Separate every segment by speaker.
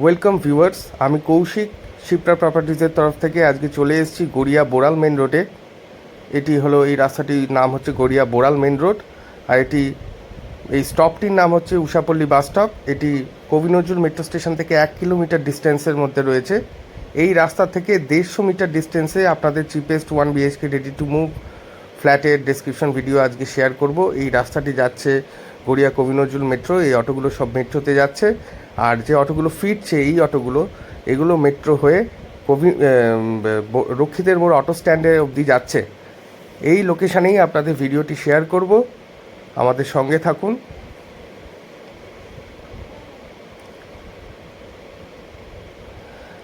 Speaker 1: Welcome viewers, আমি কৌশিক শিপ্রা প্রপার্টিজের তরফ থেকে আজকে চলে এসেছি গড়িয়া বোড়াল মেন রোডে। এটি হলো, এই রাস্তাটির নাম হচ্ছে গড়িয়া বোড়াল মেন রোড, আর এই স্টপটির নাম হচ্ছে উষাপল্লী বাস স্টপ। এটি কবি নজরুল মেট্রো স্টেশন থেকে 1 কিলোমিটার ডিস্টেন্সের মধ্যে রয়েছে। এই রাস্তা থেকে 150 মিটার ডিস্টেন্সে আপনাদের cheapest 1 BHK ready to move ফ্ল্যাটের ডেসক্রিপশন ভিডিও আজকে শেয়ার করব। এই রাস্তাটি যাচ্ছে গড়িয়া কবি নজরুল মেট্রো, এই অটোগুলো সব মেট্রোতে যাচ্ছে। আর যে অটোগুলো ফিরছে, এই এগুলো মেট্রো হয়ে রক্ষিতের মোড় অটো স্ট্যান্ডে অবধি যাচ্ছে। এই লোকেশানেই আপনাদের ভিডিওটি শেয়ার করব, আমাদের সঙ্গে থাকুন।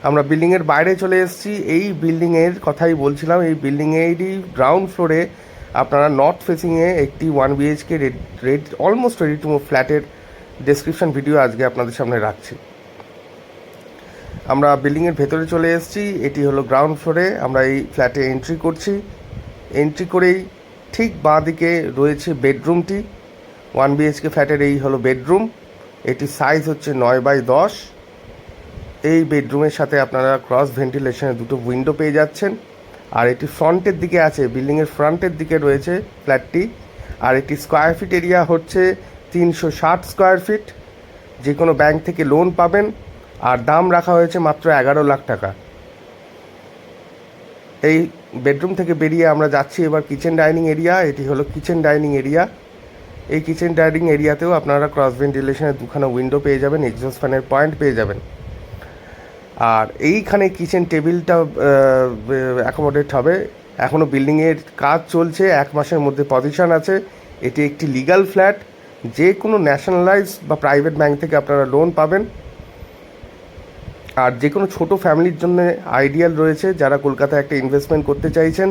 Speaker 1: আমরা বিল্ডিংয়ের বাইরে চলে এসেছি। এই বিল্ডিংয়ের কথাই বলছিলাম, এই বিল্ডিংয়েরই গ্রাউন্ড ফ্লোরে আপনারা নর্থ ফেসিংয়ে একটি 1 BHK almost ready to move ফ্ল্যাটের ডেসক্রিপশন ভিডিও আজকে আপনাদের সামনে রাখছি। আমরা বিল্ডিংয়ের ভেতরে চলে এসেছি। এটি হলো গ্রাউন্ড ফ্লোরে। আমরা এই ফ্ল্যাটে এন্ট্রি করছি। এন্ট্রি করেই ঠিক বাঁ দিকে রয়েছে বেডরুমটি। 1 বিএইচকে ফ্ল্যাটের এই হলো বেডরুম। এটির সাইজ হচ্ছে 9x10। এই বেডরুমের সাথে আপনারা ক্রস ভেন্টিলেশনের দুটো উইন্ডো পেয়ে যাচ্ছেন। আর এটি ফ্রন্টের দিকে আছে, বিল্ডিংয়ের ফ্রন্টের দিকে রয়েছে ফ্ল্যাটটি। আর এটি স্কোয়ার ফিট এরিয়া হচ্ছে 360 স্কোয়ার ফিট। যে কোনো ব্যাংক থেকে লোন পাবেন। আর দাম রাখা হয়েছে মাত্র 11 লাখ টাকা। এই বেডরুম থেকে বেরিয়ে আমরা যাচ্ছি এবার কিচেন ডাইনিং এরিয়া। এটি হলো কিচেন ডাইনিং এরিয়া। এই কিচেন ডাইনিং এরিয়াতেও আপনারা ক্রস ভেন্টিলেশনের দুখানা উইন্ডো পেয়ে যাবেন, এক্সস্ট ফ্যানের পয়েন্ট পেয়ে যাবেন। আর এইখানে কিচেন টেবিলটা অ্যাকোমোডেট হবে। এখনও বিল্ডিংয়ের কাজ চলছে, 1 মাসের মধ্যে পজিশন আছে। এটি একটি লিগ্যাল ফ্ল্যাট। যে কোনো ন্যাশনালাইজ বা প্রাইভেট ব্যাংক থেকে আপনারা লোন পাবেন। আর যে কোনো ছোটো ফ্যামিলির জন্য আইডিয়াল রয়েছে। যারা কলকাতায় একটা ইনভেস্টমেন্ট করতে চাইছেন,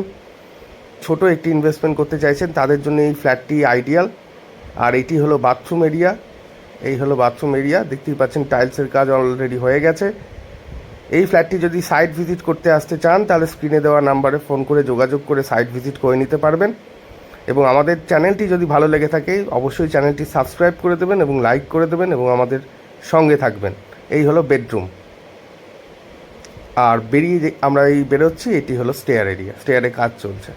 Speaker 1: ছোটো একটি ইনভেস্টমেন্ট করতে চাইছেন, তাদের জন্য এই ফ্ল্যাটটি আইডিয়াল। আর এটি হলো বাথরুম এরিয়া। এই হলো বাথরুম এরিয়া, দেখতেই পাচ্ছেন টাইলসের কাজ অলরেডি হয়ে গেছে। এই ফ্ল্যাটটি যদি সাইট ভিজিট করতে আসতে চান, তাহলে স্ক্রিনে দেওয়া নাম্বারে ফোন করে যোগাযোগ করে সাইট ভিজিট করে নিতে পারবেন। এবং আমাদের চ্যানেলটি যদি ভালো লেগে থাকে, অবশ্যই চ্যানেলটি সাবস্ক্রাইব করে দেবেন এবং লাইক করে দেবেন এবং আমাদের সঙ্গে থাকবেন। এই হলো বেডরুম। আর আমরা বেরোচ্ছি। এটি হলো স্টেয়ার এরিয়া, স্টেয়ারে কাজ চলছে।